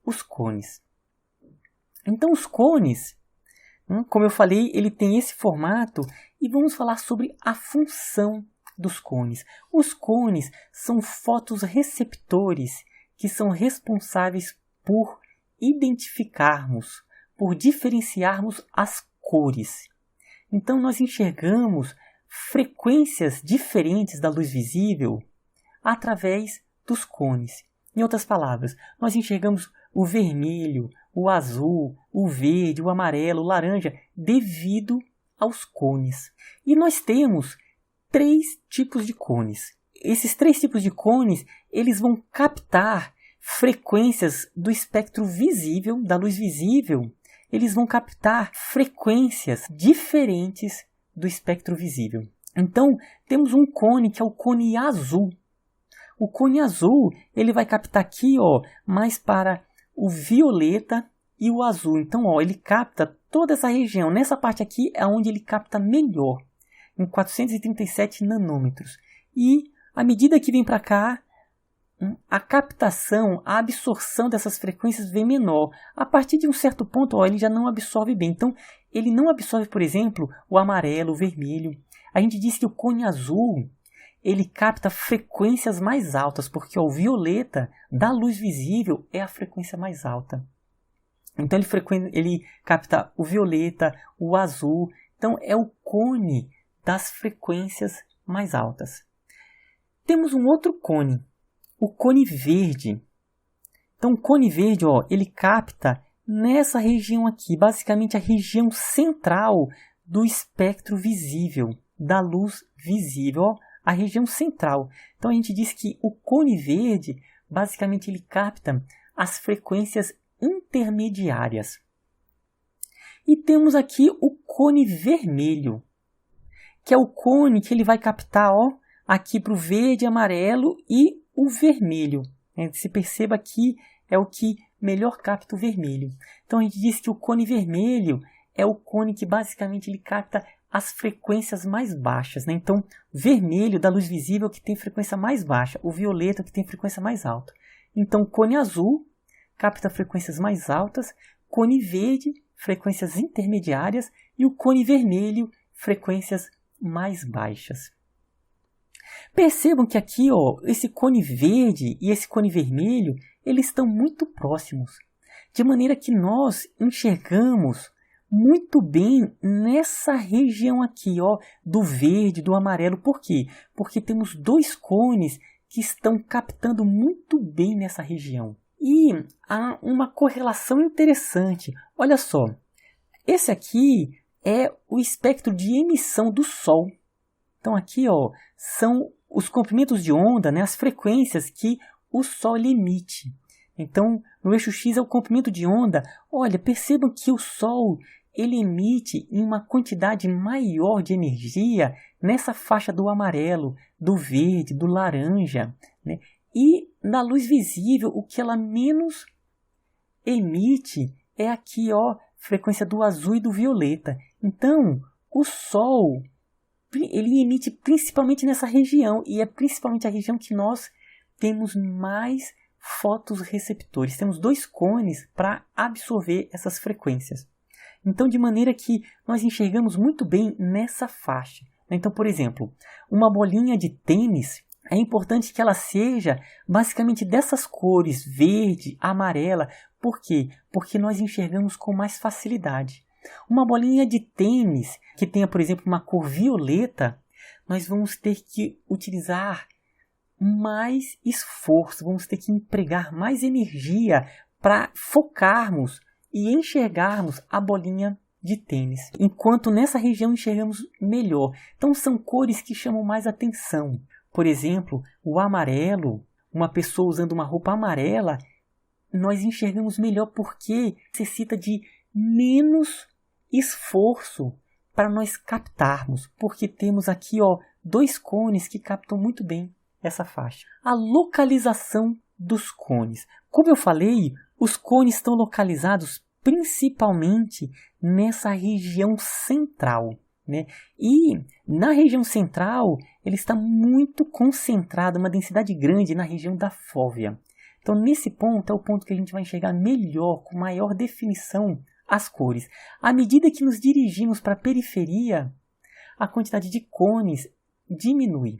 os cones. Então os cones, como eu falei, ele tem esse formato e vamos falar sobre a função dos cones. Os cones são fotorreceptores que são responsáveis por identificarmos, por diferenciarmos as cores. Então nós enxergamos frequências diferentes da luz visível através dos cones. Em outras palavras, nós enxergamos o vermelho, o azul, o verde, o amarelo, o laranja devido aos cones. E nós temos 3 tipos de cones. Esses 3 tipos de cones, eles vão captar frequências do espectro visível, da luz visível. Eles vão captar frequências diferentes do espectro visível. Então, temos um cone que é o cone azul. O cone azul, ele vai captar aqui, mais para o violeta e o azul. Então, ele capta toda essa região. Nessa parte aqui é onde ele capta melhor, em 437 nanômetros. E, à medida que vem para cá, a captação, a absorção dessas frequências vem menor. A partir de um certo ponto, ele já não absorve bem. Então, ele não absorve, por exemplo, o amarelo, o vermelho. A gente diz que o cone azul, ele capta frequências mais altas, porque o violeta da luz visível é a frequência mais alta. Então, ele capta o violeta, o azul. Então, é o cone das frequências mais altas. Temos um outro cone, o cone verde. Então, o cone verde, ele capta nessa região aqui, basicamente a região central do espectro visível, da luz visível, a região central. Então, a gente diz que o cone verde, basicamente, ele capta as frequências intermediárias. E temos aqui o cone vermelho, que é o cone que ele vai captar, aqui para o verde, amarelo e o vermelho. Se perceba que é o que melhor capta o vermelho. Então, a gente diz que o cone vermelho é o cone que basicamente ele capta as frequências mais baixas. Então, vermelho da luz visível que tem frequência mais baixa, o violeta que tem frequência mais alta. Então, o cone azul capta frequências mais altas, cone verde, frequências intermediárias e o cone vermelho, frequências mais baixas. Percebam que aqui, esse cone verde e esse cone vermelho, eles estão muito próximos, de maneira que nós enxergamos muito bem nessa região aqui, do verde, do amarelo. Por quê? Porque temos 2 cones que estão captando muito bem nessa região. E há uma correlação interessante. Olha só, esse aqui é o espectro de emissão do Sol. Então aqui, são os comprimentos de onda, as frequências que o Sol emite. Então, no eixo X é o comprimento de onda. Olha, percebam que o Sol ele emite em uma quantidade maior de energia nessa faixa do amarelo, do verde, do laranja. E na luz visível, o que ela menos emite é aqui, frequência do azul e do violeta. Então, o Sol ele emite principalmente nessa região, e é principalmente a região que nós temos mais fotorreceptores. Temos 2 cones para absorver essas frequências. Então, de maneira que nós enxergamos muito bem nessa faixa. Então, por exemplo, uma bolinha de tênis, é importante que ela seja basicamente dessas cores, verde, amarela. Por quê? Porque nós enxergamos com mais facilidade. Uma bolinha de tênis que tenha, por exemplo, uma cor violeta, nós vamos ter que utilizar mais esforço, vamos ter que empregar mais energia para focarmos e enxergarmos a bolinha de tênis. Enquanto nessa região enxergamos melhor. Então são cores que chamam mais atenção. Por exemplo, o amarelo, uma pessoa usando uma roupa amarela, nós enxergamos melhor porque necessita de menos esforço para nós captarmos, porque temos aqui 2 cones que captam muito bem essa faixa. A localização dos cones. Como eu falei, os cones estão localizados principalmente nessa região central. E na região central ele está muito concentrado, uma densidade grande na região da fóvea. Então, nesse ponto é o ponto que a gente vai enxergar melhor, com maior definição, as cores. À medida que nos dirigimos para a periferia, a quantidade de cones diminui.